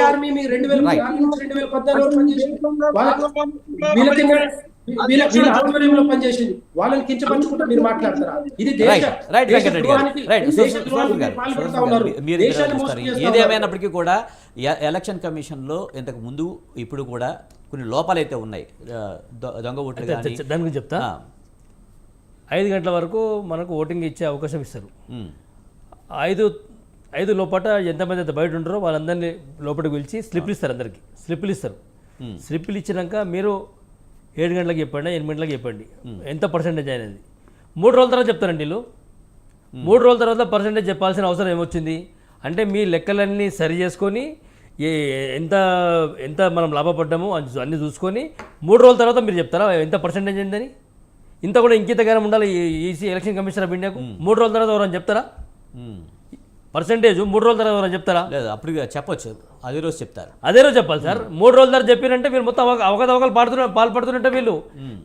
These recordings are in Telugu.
ఆర్మీ మీ 2014 పనిచేసింది, వీళ్ళ ఆధ్వర్యంలో పనిచేసింది. వాళ్ళని కించపరచుకుంటూ మీరు మాట్లాడతారా? ఇది ఏదేమైనప్పటికీ కూడా ఎలక్షన్ కమిషన్లో ఇంతకు ముందు ఇప్పుడు కూడా కొన్ని లోపాలైతే ఉన్నాయి. దొంగ ఓట్లు దాని గురించి చెప్తా. 5 గంటల వరకు మనకు ఓటింగ్ ఇచ్చే అవకాశం ఇస్తారు. 5 లోపల ఎంతమంది అయితే బయట ఉంటారో వాళ్ళందరినీ లోపలికి పిలిచి స్లిప్లు ఇస్తారు. అందరికీ స్లిప్లు ఇస్తారు. స్లిప్లు ఇచ్చినాక మీరు 7 గంటలకు చెప్పండి, 8 గంటలకు చెప్పండి ఎంత పర్సెంటేజ్ అనేది. 3 రోజుల తర్వాత చెప్తారండి వీళ్ళు. 3 రోజుల తర్వాత పర్సెంటేజ్ చెప్పాల్సిన అవసరం ఏమొచ్చింది అంటే మీ లెక్కలన్నీ సరి చేసుకొని ఎంత ఎంత మనం లాభపడ్డామో అన్నీ చూసుకొని 3 రోజుల తర్వాత మీరు చెప్తారా ఎంత పర్సెంటేజ్ ఏందని. ఇంత కూడా ఇంకితగానం ఉండాలి ఈసీ ఎలక్షన్ కమిషనర్ ఆఫ్ ఇండియాకు. 3 రోజుల తర్వాత ఎవరైనా చెప్తారా పర్సెంటేజ్? 3 రోజుల తర్వాత ఎవరైనా చెప్తారా? లేదు, అప్పుడు చెప్పొచ్చు, అదే రోజు చెప్తారు, అదే రోజు చెప్పాలి సార్. 3 రోజుల తర్వాత చెప్పారంటే వీళ్ళు మొత్తం అవకతవకలు పాల్పడుతున్నట్టే.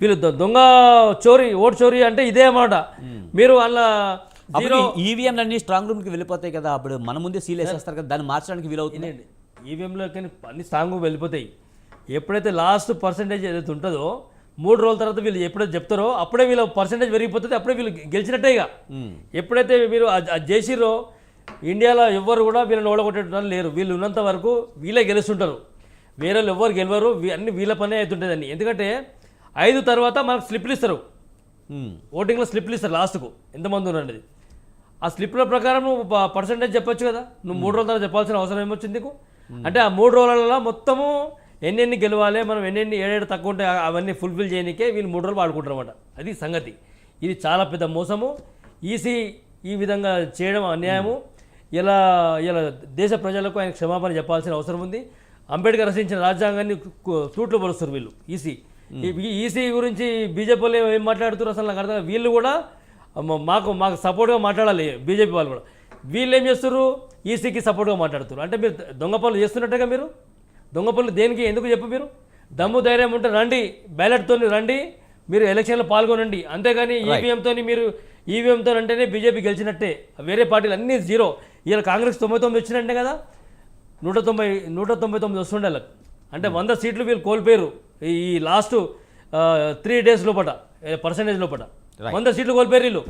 వీళ్ళు దొంగ చోరీ, ఓటు చోరీ అంటే ఇదే అన్నమాట. మీరు అలా ఈవీఎంలన్నీ స్ట్రాంగ్ రూమ్కి వెళ్ళిపోతాయి కదా, అప్పుడు మన ముందే సీల్ వేసేస్తారు కదా, దాన్ని మార్చడానికి వీలవుతుంది. ఈవీఎంలో కానీ అన్ని స్ట్రాంగ్ వెళ్ళిపోతాయి. ఎప్పుడైతే లాస్ట్ పర్సెంటేజ్ ఏదైతే ఉంటుందో 3 రోజుల తర్వాత వీళ్ళు ఎప్పుడైతే చెప్తారో అప్పుడే వీళ్ళ పర్సెంటేజ్ పెరిగిపోతుంది, అప్పుడే వీళ్ళు గెలిచినట్టే. ఇక ఎప్పుడైతే మీరు చేసిరో ఇండియాలో ఎవ్వరు కూడా వీళ్ళని ఓడగొట్టేటం లేరు. వీళ్ళు ఉన్నంత వరకు వీళ్ళే గెలుస్తుంటారు, వేరే వాళ్ళు ఎవ్వరు గెలవరు. అన్ని వీళ్ళ పనే అవుతుంటుందని. ఎందుకంటే 5 తర్వాత మనకు స్లిప్లు ఇస్తారు, ఓటింగ్లో స్లిప్లు ఇస్తారు లాస్ట్కు ఎంతమంది ఉన్నది. ఆ స్లిప్ల ప్రకారం నువ్వు పర్సెంటేజ్ చెప్పొచ్చు కదా. నువ్వు 3 రోజుల తర్వాత చెప్పాల్సిన అవసరం ఏమొచ్చింది నీకు? అంటే ఆ 3 రోజులలో మొత్తము ఎన్ని గెలవాలి, మనం ఎన్ని ఏడేడు తక్కువ ఉంటాయి అవన్నీ ఫుల్ఫిల్ చేయడానికే వీళ్ళు 3 రోజులు వాడుకుంటారు అన్నమాట. అది సంగతి. ఇది చాలా పెద్ద మోసము. ఈసీ ఈ విధంగా చేయడం అన్యాయము. ఇలా దేశ ప్రజలకు ఆయన క్షమాపణ చెప్పాల్సిన అవసరం ఉంది. అంబేద్కర్ రచించిన రాజ్యాంగాన్ని తూట్లు పరుస్తారు వీళ్ళు. ఈసీ గురించి బీజేపీ వాళ్ళు ఏం మాట్లాడుతున్నారు అసలు నాకు అర్థం. వీళ్ళు కూడా మాకు సపోర్ట్గా మాట్లాడాలి బీజేపీ వాళ్ళు కూడా. వీళ్ళు ఏం చేస్తారు? ఈసీకి సపోర్ట్గా మాట్లాడుతారు. అంటే మీరు దొంగ పనులు చేస్తున్నట్టుగా. మీరు దొంగ పనులు దేనికి ఎందుకు చెప్పు? మీరు దమ్ము ధైర్యం ఉంటే రండి, బ్యాలెట్తో రండి, మీరు ఎలక్షన్లో పాల్గొనండి. అంతేగాని ఈవీఎంతో అంటేనే బీజేపీ గెలిచినట్టే, వేరే పార్టీలు అన్నీ జీరో. ఇలా కాంగ్రెస్ 99 వచ్చినట్టే కదా, 199 వస్తుండే. అంటే 100 సీట్లు వీళ్ళు కోల్పోయారు ఈ లాస్ట్ 3 days లోపల, పర్సెంటేజ్ లోపల 100 సీట్లు కోల్పోయారు వీళ్ళు.